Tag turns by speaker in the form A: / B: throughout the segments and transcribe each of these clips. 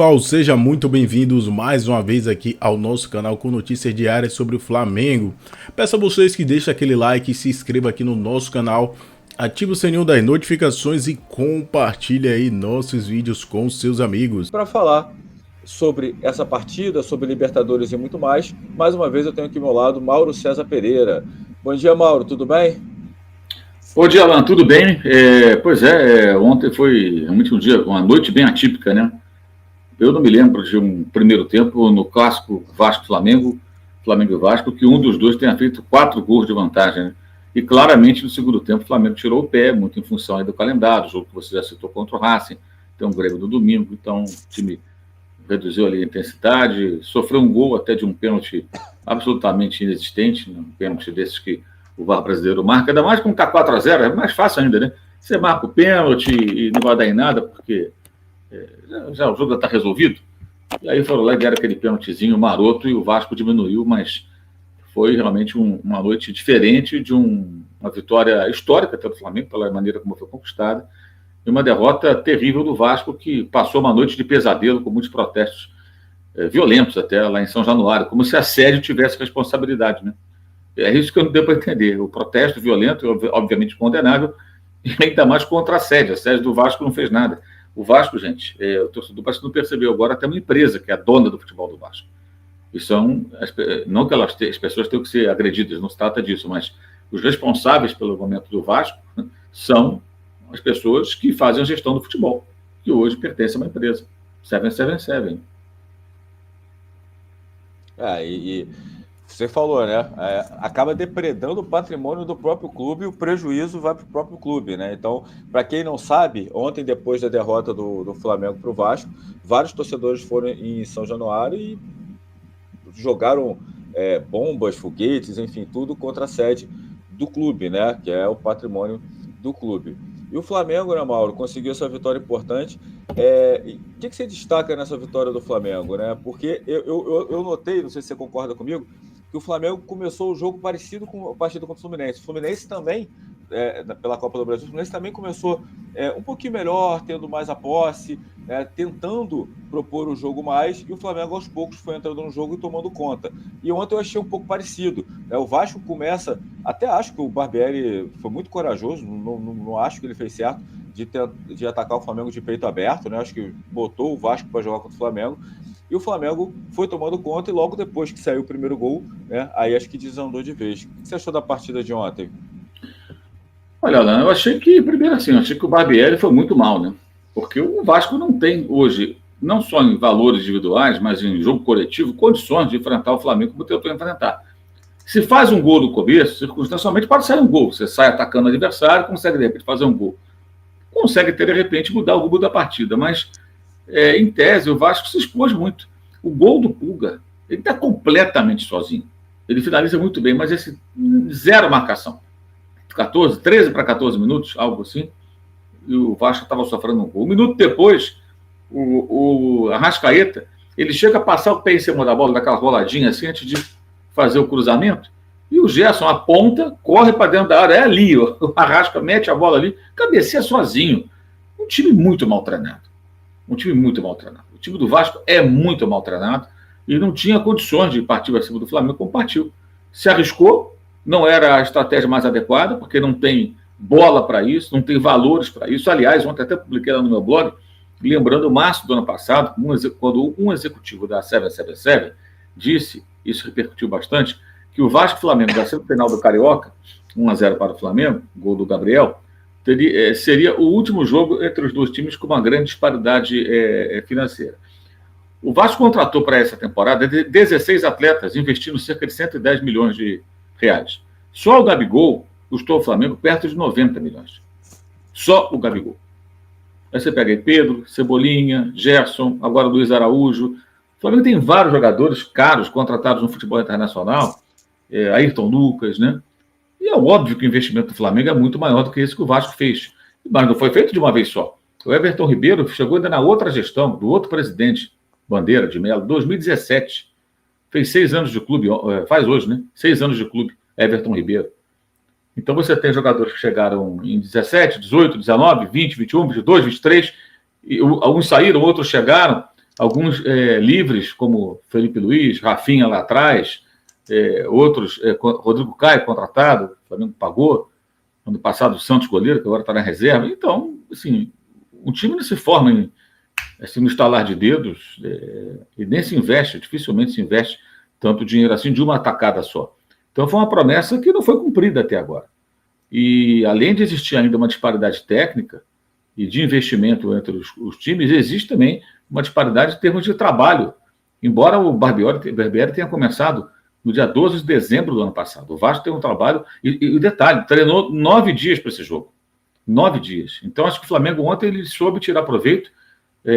A: Pessoal, sejam muito bem-vindos mais uma vez aqui ao nosso canal com notícias diárias sobre o Flamengo. Peço a vocês que deixem aquele like, se inscreva aqui no nosso canal, ative o sininho das notificações e compartilhe aí nossos vídeos com seus amigos.
B: Para falar sobre essa partida, sobre Libertadores e muito mais uma vez eu tenho aqui ao meu lado Mauro César Pereira. Bom dia, Mauro, tudo bem?
C: Bom dia, Alan, tudo bem? Ontem foi realmente uma noite bem atípica, né? Eu não me lembro de um primeiro tempo no clássico Vasco-Flamengo, Flamengo e Vasco, que um dos dois tenha feito 4 gols de vantagem, né? E claramente no segundo tempo o Flamengo tirou o pé, muito em função aí do calendário, o jogo que você já citou contra o Racing, tem um Grêmio no domingo, então o time reduziu ali a intensidade, sofreu um gol até de um pênalti absolutamente inexistente, né? Um pênalti desses que o VAR brasileiro marca, ainda mais com um K4-0, é mais fácil ainda, né? Você marca o pênalti e não vai dar em nada, porque já o jogo já está resolvido. E aí foram lá e deram aquele pênaltizinho maroto e o Vasco diminuiu, mas foi realmente uma noite diferente de uma vitória histórica até do Flamengo, pela maneira como foi conquistada, e uma derrota terrível do Vasco, que passou uma noite de pesadelo com muitos protestos violentos até lá em São Januário, como se a sede tivesse responsabilidade, né? É isso que eu não deu para entender. O protesto violento, obviamente condenável, e ainda mais contra a sede do Vasco não fez nada. O Vasco, gente, o torcedor parece que não percebeu agora, tem uma empresa que é a dona do futebol do Vasco. E não que as pessoas tenham que ser agredidas, não se trata disso, mas os responsáveis pelo momento do Vasco são as pessoas que fazem a gestão do futebol, que hoje pertence a uma empresa. 777.
B: E você falou, né? Acaba depredando o patrimônio do próprio clube e o prejuízo vai para o próprio clube, né? Então, para quem não sabe, ontem, depois da derrota do Flamengo para o Vasco, vários torcedores foram em São Januário e jogaram bombas, foguetes, enfim, tudo contra a sede do clube, né? Que é o patrimônio do clube. E o Flamengo, né, Mauro, conseguiu essa vitória importante. O que você destaca nessa vitória do Flamengo, né? Porque eu notei, não sei se você concorda comigo, que o Flamengo começou o jogo parecido com a partida contra o Fluminense. O Fluminense também, pela Copa do Brasil, o Fluminense também começou um pouquinho melhor, tendo mais a posse, tentando propor o jogo mais, e o Flamengo aos poucos foi entrando no jogo e tomando conta. E ontem eu achei um pouco parecido. O Vasco começa, até acho que o Barbieri foi muito corajoso, não acho que ele fez certo de atacar o Flamengo de peito aberto, né? Acho que botou o Vasco para jogar contra o Flamengo, e o Flamengo foi tomando conta, e logo depois que saiu o primeiro gol, né, aí acho que desandou de vez. O que você achou da partida de ontem?
C: Olha, Alan, eu achei que, primeiro assim, o Barbieri foi muito mal, né? Porque o Vasco não tem hoje, não só em valores individuais, mas em jogo coletivo, condições de enfrentar o Flamengo como tentou enfrentar. Se faz um gol no começo, circunstancialmente pode sair um gol. Você sai atacando o adversário, consegue de repente fazer um gol. Consegue ter, de repente, mudar o rumo da partida, mas em tese, o Vasco se expôs muito. O gol do Pulga, ele está completamente sozinho. Ele finaliza muito bem, mas esse zero marcação. 13 para 14 minutos, algo assim, e o Vasco estava sofrendo um gol. Um minuto depois, o Arrascaeta, ele chega a passar o pé em cima da bola, daquela roladinha assim, antes de fazer o cruzamento, e o Gerson aponta, corre para dentro da área, é ali, o Arrasca mete a bola ali, cabeceia sozinho. Um time muito mal treinado. Um time muito mal treinado. O time do Vasco é muito mal treinado e não tinha condições de partir acima do Flamengo como partiu. Se arriscou, não era a estratégia mais adequada, porque não tem bola para isso, não tem valores para isso. Aliás, ontem até publiquei lá no meu blog, lembrando o março do ano passado, quando um executivo da 777 disse, isso repercutiu bastante, que o Vasco e o Flamengo, da semifinal do Carioca, 1-0 para o Flamengo, gol do Gabriel, seria o último jogo entre os dois times com uma grande disparidade financeira. O Vasco contratou para essa temporada 16 atletas, investindo cerca de 110 milhões de reais. Só o Gabigol custou ao Flamengo perto de 90 milhões. Só o Gabigol. Aí você pega aí Pedro, Cebolinha, Gerson, agora Luiz Araújo. O Flamengo tem vários jogadores caros contratados no futebol internacional, Ayrton Lucas, né? E é óbvio que o investimento do Flamengo é muito maior do que esse que o Vasco fez. Mas não foi feito de uma vez só. O Everton Ribeiro chegou ainda na outra gestão, do outro presidente, Bandeira de Mello, 2017. Fez 6 anos de clube, faz hoje, né? 6 anos de clube, Everton Ribeiro. Então você tem jogadores que chegaram em 17, 18, 19, 20, 21, 22, 23, e alguns saíram, outros chegaram. alguns livres, como Felipe Luiz, Rafinha lá atrás, outros, Rodrigo Caio, contratado, o Flamengo pagou, ano passado o Santos goleiro, que agora está na reserva. Então, assim, um time não se forma assim, no estalar de dedos e nem se investe, dificilmente se investe tanto dinheiro assim de uma atacada só. Então foi uma promessa que não foi cumprida até agora. E além de existir ainda uma disparidade técnica e de investimento entre os times, existe também uma disparidade em termos de trabalho. Embora o Barbieri tenha começado no dia 12 de dezembro do ano passado. O Vasco tem um trabalho, e o detalhe, treinou 9 dias para esse jogo. 9 dias. Então acho que o Flamengo ontem ele soube tirar proveito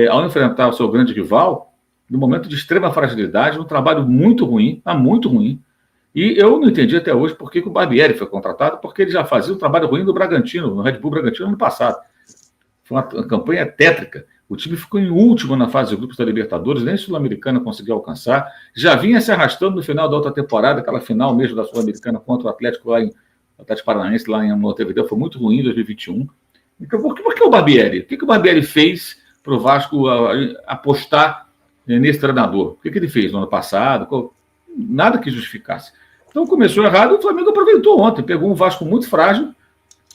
C: ao enfrentar o seu grande rival, num momento de extrema fragilidade, um trabalho muito ruim, muito ruim. E eu não entendi até hoje por que o Barbieri foi contratado, porque ele já fazia um trabalho ruim no Bragantino, no Red Bull Bragantino, no passado. Foi uma campanha tétrica. O time ficou em último na fase de grupos da Libertadores, nem Sul-Americana conseguiu alcançar. Já vinha se arrastando no final da outra temporada, aquela final mesmo da Sul-Americana contra o Atlético lá em Atlético Paranaense, lá em Montevideo, foi muito ruim em 2021. Então, por que o Barbieri? O que o Barbieri fez para o Vasco apostar nesse treinador? O que ele fez no ano passado? Nada que justificasse. Então começou errado e o Flamengo aproveitou ontem, pegou um Vasco muito frágil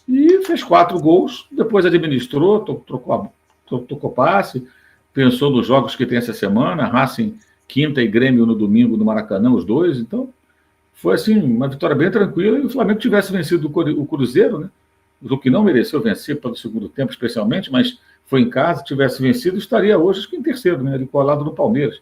C: e fez 4 gols, depois administrou, tocou passe, pensou nos jogos que tem essa semana, Racing quinta e Grêmio no domingo no Maracanã, os dois, então foi assim, uma vitória bem tranquila, e o Flamengo tivesse vencido o Cruzeiro, né? O que não mereceu vencer pelo segundo tempo especialmente, mas foi em casa, tivesse vencido, estaria hoje acho que em terceiro, né? Ali colado no Palmeiras.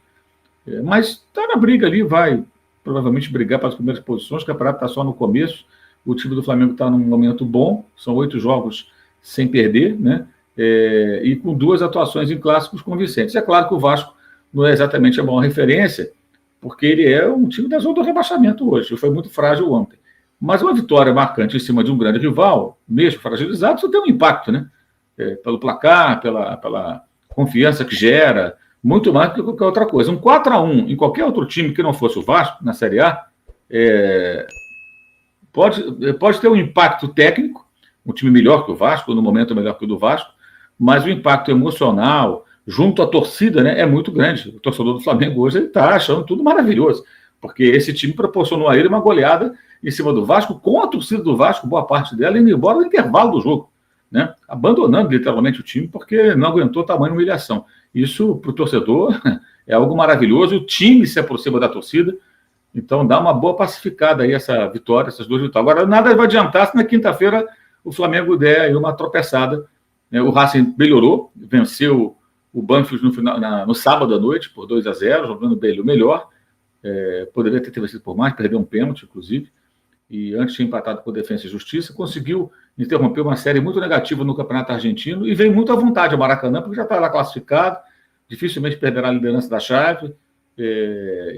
C: Mas está na briga ali, vai provavelmente brigar para as primeiras posições, o campeonato está só no começo, o time do Flamengo está num momento bom, são 8 jogos sem perder, né? E com 2 atuações em clássicos convincentes. É claro que o Vasco não é exatamente a maior referência, porque ele é um time da zona do rebaixamento hoje, foi muito frágil ontem. Mas uma vitória marcante em cima de um grande rival, mesmo fragilizado, isso tem um impacto, né? Pelo placar, pela confiança que gera, muito mais do que qualquer outra coisa. Um 4-1 em qualquer outro time que não fosse o Vasco, na Série A, pode ter um impacto técnico, um time melhor que o Vasco, no momento melhor que o do Vasco, mas o impacto emocional, junto à torcida, né, é muito grande. O torcedor do Flamengo hoje está achando tudo maravilhoso, porque esse time proporcionou a ele uma goleada em cima do Vasco, com a torcida do Vasco, boa parte dela, indo embora no intervalo do jogo, né, abandonando literalmente o time, porque não aguentou tamanha humilhação. Isso, para o torcedor, é algo maravilhoso. O time se aproxima da torcida, então dá uma boa pacificada aí essa vitória, essas 2 vitórias. Agora, nada vai adiantar se na quinta-feira o Flamengo der aí uma tropeçada. O Racing melhorou, venceu o Banfield no sábado à noite por 2-0, jogando bem o melhor. Poderia ter vencido por mais, perdeu um pênalti, inclusive. E antes tinha empatado com Defensa e Justiça, conseguiu interromper uma série muito negativa no Campeonato Argentino e vem muito à vontade ao Maracanã, porque já está lá classificado, dificilmente perderá a liderança da chave.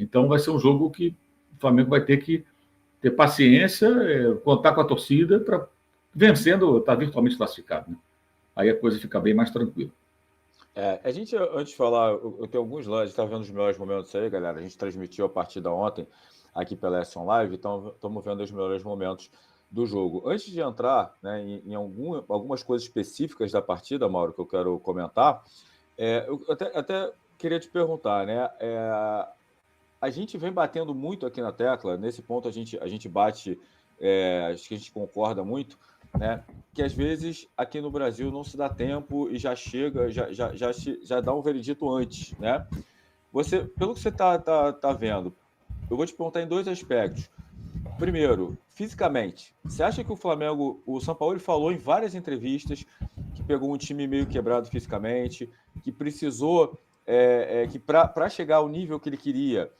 C: Então vai ser um jogo que o Flamengo vai ter que ter paciência, contar com a torcida para vencendo, está virtualmente classificado, né? Aí a coisa fica bem mais tranquila.
B: A gente, antes de falar, eu tenho alguns lances, estava vendo os melhores momentos aí, galera. A gente transmitiu a partida ontem aqui pela Action Live, então estamos vendo os melhores momentos do jogo. Antes de entrar, né, em algumas coisas específicas da partida, Mauro, que eu quero comentar, eu até queria te perguntar, né? A gente vem batendo muito aqui na tecla, nesse ponto a gente bate, acho que a gente concorda muito, né? Que às vezes aqui no Brasil não se dá tempo e já chega, já dá um veredito antes, né? Pelo que você tá vendo, eu vou te perguntar em 2 aspectos. Primeiro, fisicamente, você acha que o Flamengo, o Sampaoli falou em várias entrevistas que pegou um time meio quebrado fisicamente, que precisou, que para chegar ao nível que ele queria,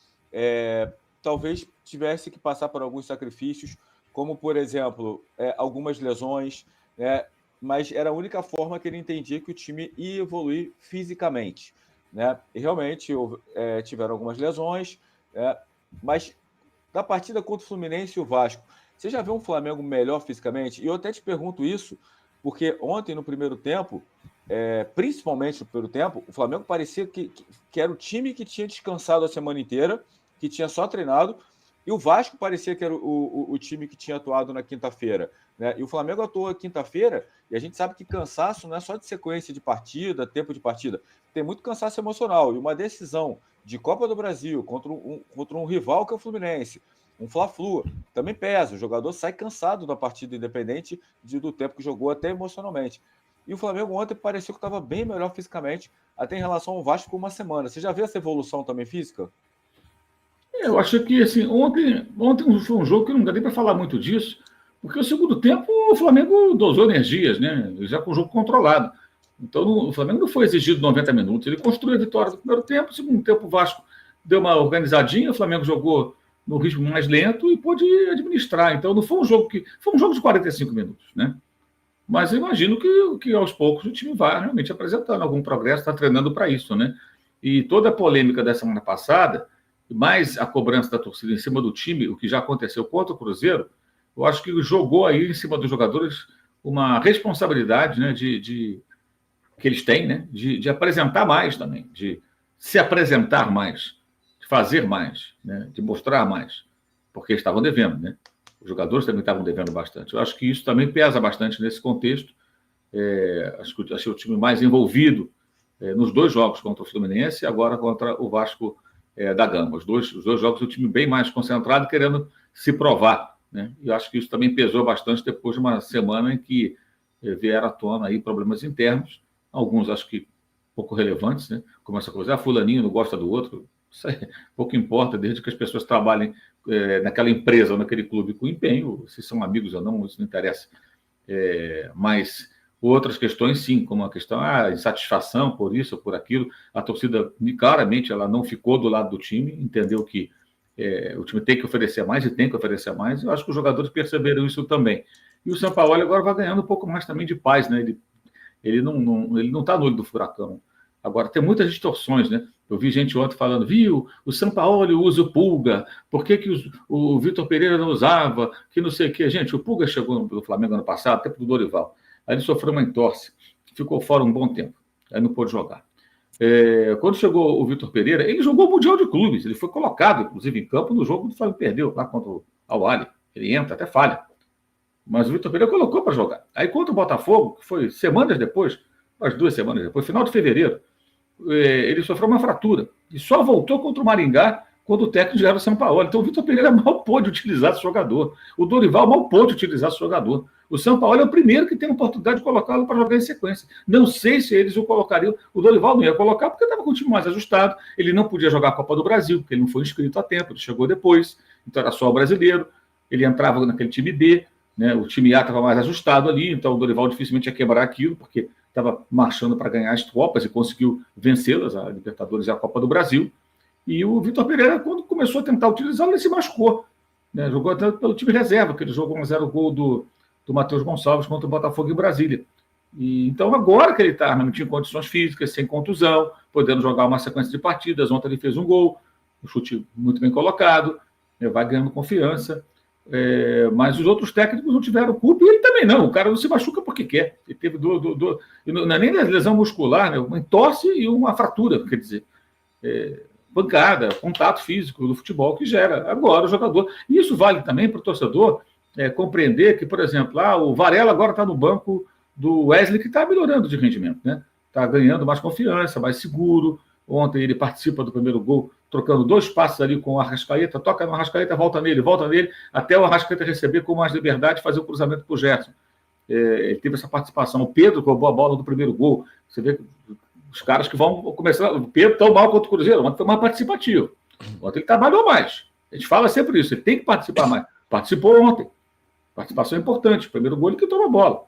B: talvez tivesse que passar por alguns sacrifícios, como, por exemplo, algumas lesões, né? Mas era a única forma que ele entendia que o time ia evoluir fisicamente, né? E realmente tiveram algumas lesões, mas da partida contra o Fluminense e o Vasco, você já viu um Flamengo melhor fisicamente? E eu até te pergunto isso, porque ontem, no primeiro tempo, principalmente no primeiro tempo, o Flamengo parecia que era o time que tinha descansado a semana inteira, que tinha só treinado, E o Vasco parecia que era o time que tinha atuado na quinta-feira, né? E o Flamengo atuou quinta-feira, e a gente sabe que cansaço não é só de sequência de partida, tempo de partida, tem muito cansaço emocional. E uma decisão de Copa do Brasil contra um rival que é o Fluminense, um Fla-Flu, também pesa. O jogador sai cansado da partida, independente do tempo que jogou, até emocionalmente. E o Flamengo ontem pareceu que estava bem melhor fisicamente, até em relação ao Vasco, por uma semana. Você já viu essa evolução também física?
C: Eu acho que assim, ontem foi um jogo que não dá nem para falar muito disso, porque o segundo tempo o Flamengo dosou energias, né? Já com o jogo controlado. Então o Flamengo não foi exigido 90 minutos, ele construiu a vitória do primeiro tempo, no segundo tempo o Vasco deu uma organizadinha, o Flamengo jogou no ritmo mais lento e pôde administrar. Então não foi um jogo foi um jogo de 45 minutos, né? Mas eu imagino que aos poucos o time vai realmente apresentando algum progresso, está treinando para isso, né? E toda a polêmica da semana passada, mais a cobrança da torcida em cima do time, o que já aconteceu contra o Cruzeiro, eu acho que jogou aí em cima dos jogadores uma responsabilidade, né, que eles têm, né, de apresentar mais também, de se apresentar mais, de fazer mais, né, de mostrar mais, porque eles estavam devendo, né? Os jogadores também estavam devendo bastante. Eu acho que isso também pesa bastante nesse contexto. Acho que o time mais envolvido nos dois jogos contra o Fluminense e agora contra o Vasco da Gama. Os dois jogos, o time bem mais concentrado, querendo se provar, né? E eu acho que isso também pesou bastante depois de uma semana em que vieram à tona aí problemas internos, alguns acho que pouco relevantes, né? Como essa coisa, fulaninho não gosta do outro, isso aí pouco importa, desde que as pessoas trabalhem naquela empresa ou naquele clube com empenho, se são amigos ou não, isso não interessa. Mas outras questões, sim, como a questão de insatisfação por isso ou por aquilo, a torcida, claramente, ela não ficou do lado do time, entendeu que o time tem que oferecer mais e tem que oferecer mais, eu acho que os jogadores perceberam isso também. E o Sampaoli agora vai ganhando um pouco mais também de paz, né? Ele não está no olho do furacão. Agora, tem muitas distorções, né? Eu vi gente ontem falando, o Sampaoli usa o Pulga, por que o Vitor Pereira não usava, que não sei o quê. Gente, o Pulga chegou no Flamengo ano passado, tempo do Dorival. Aí ele sofreu uma entorse, ficou fora um bom tempo, aí não pôde jogar. Quando chegou o Vitor Pereira, ele jogou o Mundial de Clubes, ele foi colocado, inclusive, em campo no jogo do Flamengo, perdeu lá contra o Al-Ahly, ele entra, até falha. Mas o Vitor Pereira colocou para jogar. Aí contra o Botafogo, que foi semanas depois, umas 2 semanas depois, final de fevereiro, ele sofreu uma fratura e só voltou contra o Maringá quando o técnico já era o Sampaoli. Então o Vitor Pereira mal pôde utilizar esse jogador. O Dorival mal pôde utilizar esse jogador. O Sampaoli é o primeiro que tem a oportunidade de colocá-lo para jogar em sequência. Não sei se eles o colocariam. O Dorival não ia colocar porque estava com o time mais ajustado. Ele não podia jogar a Copa do Brasil, porque ele não foi inscrito a tempo, ele chegou depois. Então era só o brasileiro. Ele entrava naquele time B, né? O time A estava mais ajustado ali, então o Dorival dificilmente ia quebrar aquilo, porque estava marchando para ganhar as Copas e conseguiu vencê-las, a Libertadores e a Copa do Brasil. E o Vitor Pereira, quando começou a tentar utilizá-lo, ele se machucou, né? Jogou até pelo time reserva, que ele jogou 1-0 gol do Matheus Gonçalves contra o Botafogo em Brasília. E, então, agora que ele está realmente em condições físicas, sem contusão, podendo jogar uma sequência de partidas, ontem ele fez um gol, um chute muito bem colocado, vai ganhando confiança. Mas os outros técnicos não tiveram culpa e ele também não. O cara não se machuca porque quer. Ele teve não é nem lesão muscular, né? Uma entorse e uma fratura, quer dizer, pancada, contato físico do futebol que gera agora o jogador. E isso vale também para o torcedor compreender que, por exemplo, o Varela agora está no banco do Wesley, que está melhorando de rendimento, né? Está ganhando mais confiança, mais seguro. Ontem ele participa do primeiro gol, trocando 2 passes ali com o Arrascaeta, toca no Arrascaeta, volta nele, até o Arrascaeta receber com mais liberdade e fazer o cruzamento para o Gerson. Ele teve essa participação. O Pedro roubou a bola do primeiro gol. Você vê que os caras que vão começar... O Pedro tão mal contra o Cruzeiro, ontem foi mais participativo. Ontem ele trabalhou mais. A gente fala sempre isso, ele tem que participar mais. Participou ontem. Participação importante. O primeiro gol ele que toma a bola.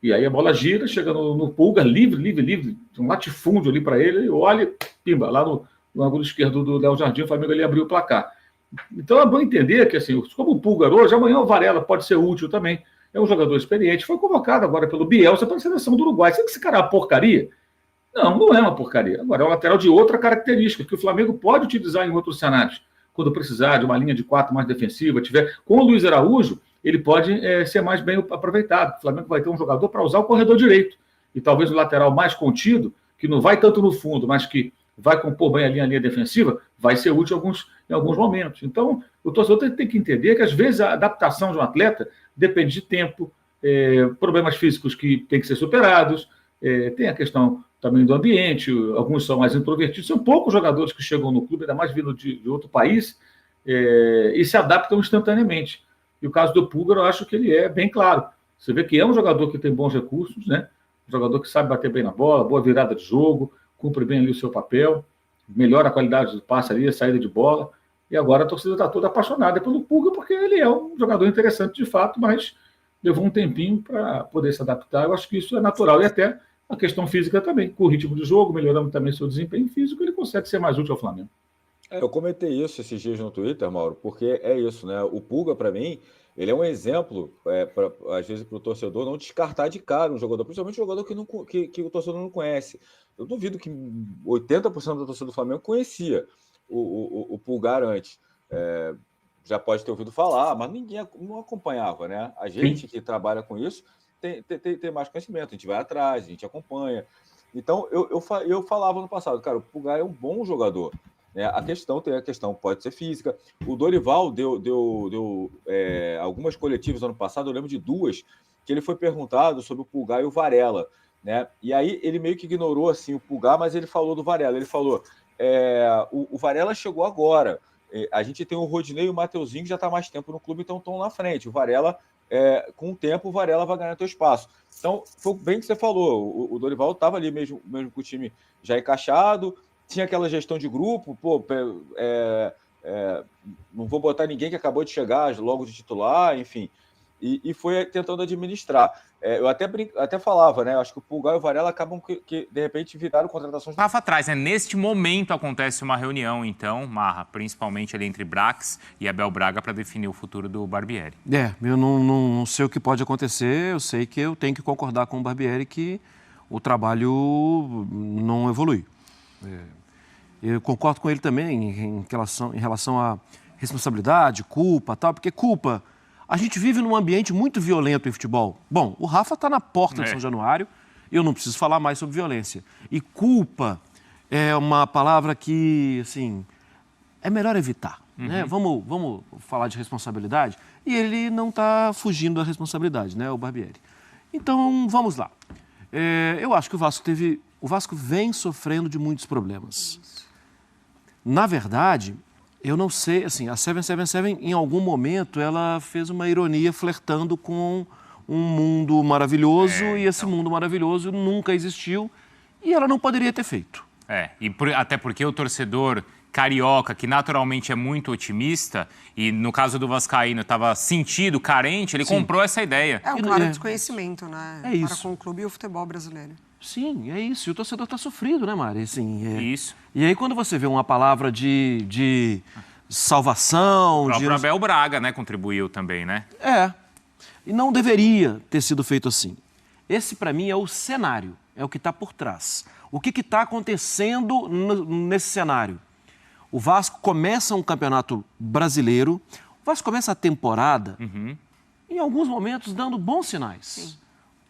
C: E aí a bola gira, chega no Pulga, livre, um latifúndio ali para ele, olha, pimba, lá no ângulo esquerdo do Léo Jardim, o Flamengo ali abriu o placar. Então é bom entender que, assim, como o Pulga hoje, amanhã o Varela pode ser útil também. É um jogador experiente, foi convocado agora pelo Bielsa para a seleção do Uruguai. Sabe que esse cara é uma porcaria? Não é uma porcaria. Agora é um lateral de outra característica, que o Flamengo pode utilizar em outros cenários. Quando precisar de uma linha de 4 mais defensiva, tiver com o Luiz Araújo, ele pode ser mais bem aproveitado. O Flamengo vai ter um jogador para usar o corredor direito. E talvez o lateral mais contido, que não vai tanto no fundo, mas que vai compor bem a linha defensiva, vai ser útil em alguns momentos. Então, o torcedor tem que entender que, às vezes, a adaptação de um atleta depende de tempo, problemas físicos que têm que ser superados, tem a questão também do ambiente, alguns são mais introvertidos, são poucos jogadores que chegam no clube, ainda mais vindo de outro país, e se adaptam instantaneamente. E o caso do Pulgar, eu acho que ele é bem claro. Você vê que é um jogador que tem bons recursos, né? Um jogador que sabe bater bem na bola, boa virada de jogo, cumpre bem ali o seu papel, melhora a qualidade do passe ali, a saída de bola. E agora a torcida está toda apaixonada pelo Pulgar, porque ele é um jogador interessante de fato, mas levou um tempinho para poder se adaptar. Eu acho que isso é natural. E até a questão física também. Com o ritmo de jogo, melhorando também seu desempenho físico, ele consegue ser mais útil ao Flamengo.
B: Eu comentei isso esses dias no Twitter, Mauro, porque é isso, né? O Pulgar, para mim, ele é um exemplo, às vezes, para o torcedor não descartar de cara um jogador, principalmente um jogador que o torcedor não conhece. Eu duvido que 80% da torcida do Flamengo conhecia o Pulgar antes. Já pode ter ouvido falar, mas ninguém não acompanhava, né? A gente que trabalha com isso tem mais conhecimento, a gente vai atrás, a gente acompanha. Então, eu falava no passado, cara, o Pulgar é um bom jogador. A questão pode ser física. O Dorival deu algumas coletivas ano passado, eu lembro de duas, que ele foi perguntado sobre o Pulgar e o Varela, né? E aí ele meio que ignorou assim, o Pulgar, mas ele falou do Varela. Ele falou, o Varela chegou agora, a gente tem o Rodinei e o Mateuzinho que já está mais tempo no clube, então estão na frente. O Varela, com o tempo, o Varela vai ganhar teu espaço. Então, foi bem que você falou, o Dorival estava ali mesmo com o time já encaixado, tinha aquela gestão de grupo, não vou botar ninguém que acabou de chegar logo de titular, enfim, e foi tentando administrar. Eu até falava, né? Acho que o Pulgar e o Varela acabam que de repente viraram contratações.
D: Rafa atrás, né? Neste momento acontece uma reunião, então, Marra, principalmente ali entre Brax e Abel Braga para definir o futuro do Barbieri.
E: Eu não sei o que pode acontecer, eu sei que eu tenho que concordar com o Barbieri que o trabalho não evolui. Eu concordo com ele também em relação à responsabilidade, culpa, tal, porque culpa, a gente vive num ambiente muito violento em futebol. Bom, o Rafa está na porta de São Januário, eu não preciso falar mais sobre violência. E culpa é uma palavra que, assim, é melhor evitar. Né? Vamos falar de responsabilidade? E ele não está fugindo da responsabilidade, né, o Barbieri. Então, vamos lá. Eu acho que o Vasco vem sofrendo de muitos problemas. Na verdade, eu não sei, assim, a 777, em algum momento, ela fez uma ironia flertando com um mundo maravilhoso e esse mundo maravilhoso nunca existiu e ela não poderia ter feito.
D: Até porque o torcedor carioca, que naturalmente é muito otimista, e no caso do vascaíno estava sentido, carente, ele comprou essa ideia.
F: É um claro desconhecimento, né?
E: É isso.
F: Para com o clube e o futebol brasileiro.
E: Sim, é isso. E o torcedor está sofrido, né, Mari? Assim,
D: Isso.
E: E aí, quando você vê uma palavra de salvação...
D: O próprio Abel Braga, né, contribuiu também, né?
E: E não deveria ter sido feito assim. Esse, para mim, é o cenário, é o que está por trás. O que está acontecendo nesse cenário? O Vasco começa um campeonato brasileiro, o Vasco começa a temporada, em alguns momentos, dando bons sinais. Sim.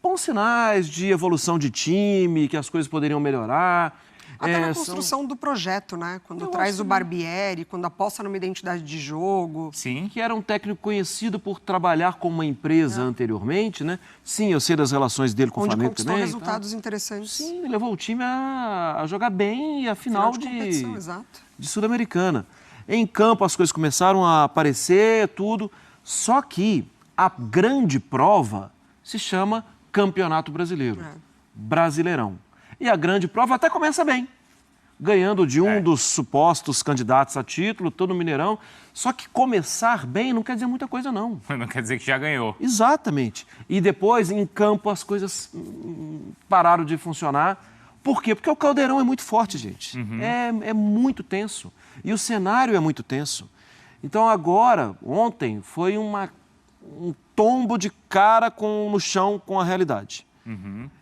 E: Bons sinais de evolução de time, que as coisas poderiam melhorar.
F: Até na construção do projeto, né? Quando traz o Barbieri, quando aposta numa identidade de jogo.
E: Sim. Que era um técnico conhecido por trabalhar com uma empresa anteriormente, né? Sim, eu sei das relações dele com o Flamengo também.
F: Onde conquistou resultados interessantes.
E: Sim, levou o time a jogar bem e a final de Sul-Americana. Em campo as coisas começaram a aparecer, tudo. Só que a grande prova se chama Campeonato Brasileiro. Brasileirão. E a grande prova até começa bem, ganhando de um dos supostos candidatos a título, todo no Mineirão. Só que começar bem não quer dizer muita coisa, não.
D: Não quer dizer que já ganhou.
E: Exatamente. E depois, em campo, as coisas pararam de funcionar. Por quê? Porque o caldeirão é muito forte, gente. É muito tenso. E o cenário é muito tenso. Então, agora, ontem, foi um tombo de cara no chão com a realidade.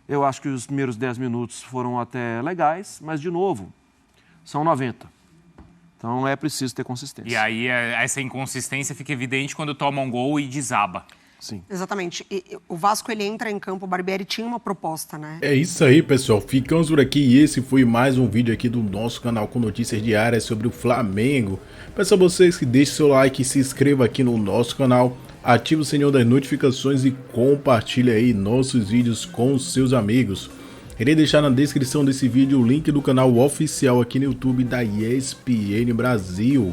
E: Eu acho que os primeiros 10 minutos foram até legais, mas, de novo, são 90. Então, é preciso ter consistência.
D: E aí, essa inconsistência fica evidente quando toma um gol e desaba.
E: Sim.
F: Exatamente. E o Vasco, ele entra em campo, o Barbieri tinha uma proposta, né?
A: É isso aí, pessoal. Ficamos por aqui e esse foi mais um vídeo aqui do nosso canal com notícias diárias sobre o Flamengo. Peço a vocês que deixem seu like, se inscreva aqui no nosso canal, ative o sininho das notificações e compartilhe aí nossos vídeos com seus amigos. Irei deixar na descrição desse vídeo o link do canal oficial aqui no YouTube da ESPN Brasil.